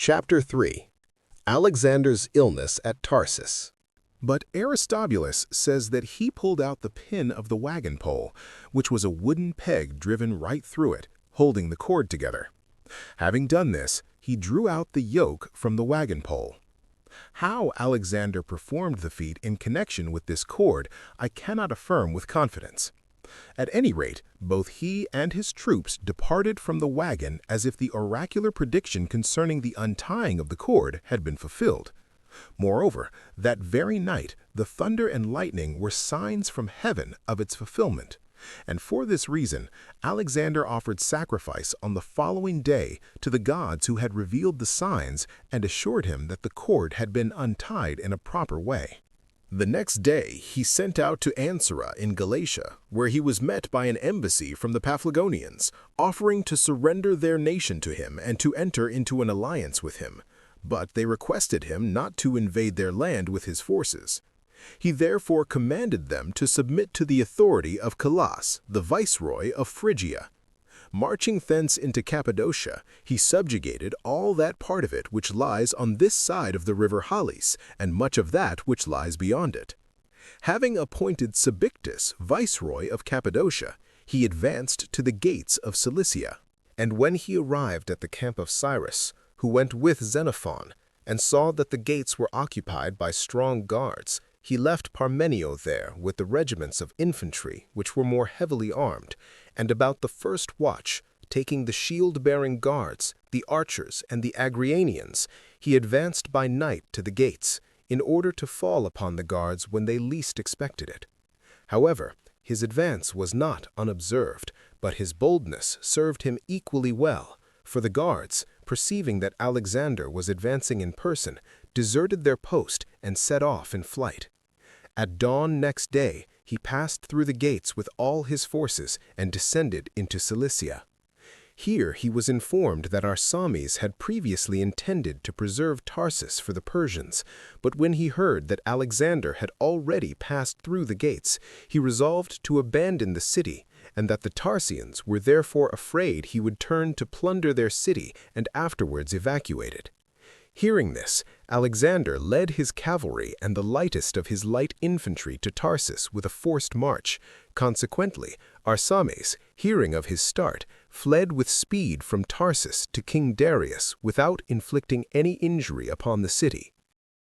Chapter 3. Alexander's Illness at Tarsus. But Aristobulus says that he pulled out the pin of the wagon pole, which was a wooden peg driven right through it, holding the cord together. Having done this, he drew out the yoke from the wagon pole. How Alexander performed the feat in connection with this cord, I cannot affirm with confidence. At any rate, both he and his troops departed from the wagon as if the oracular prediction concerning the untying of the cord had been fulfilled. Moreover, that very night the thunder and lightning were signs from heaven of its fulfillment, and for this reason Alexander offered sacrifice on the following day to the gods who had revealed the signs and assured him that the cord had been untied in a proper way. The next day he sent out to Ansara in Galatia, where he was met by an embassy from the Paphlagonians, offering to surrender their nation to him and to enter into an alliance with him. But they requested him not to invade their land with his forces. He therefore commanded them to submit to the authority of Calas, the viceroy of Phrygia. Marching thence into Cappadocia, he subjugated all that part of it which lies on this side of the river Halys, and much of that which lies beyond it. Having appointed Sabictus viceroy of Cappadocia, he advanced to the gates of Cilicia. And when he arrived at the camp of Cyrus, who went with Xenophon, and saw that the gates were occupied by strong guards, he left Parmenio there with the regiments of infantry which were more heavily armed, and about the first watch, taking the shield-bearing guards, the archers, and the Agrianians, he advanced by night to the gates, in order to fall upon the guards when they least expected it. However, his advance was not unobserved, but his boldness served him equally well, for the guards, perceiving that Alexander was advancing in person, deserted their post and set off in flight. At dawn next day, he passed through the gates with all his forces and descended into Cilicia. Here he was informed that Arsames had previously intended to preserve Tarsus for the Persians, but when he heard that Alexander had already passed through the gates, he resolved to abandon the city, and that the Tarsians were therefore afraid he would turn to plunder their city and afterwards evacuate it. Hearing this, Alexander led his cavalry and the lightest of his light infantry to Tarsus with a forced march. Consequently, Arsames, hearing of his start, fled with speed from Tarsus to King Darius without inflicting any injury upon the city.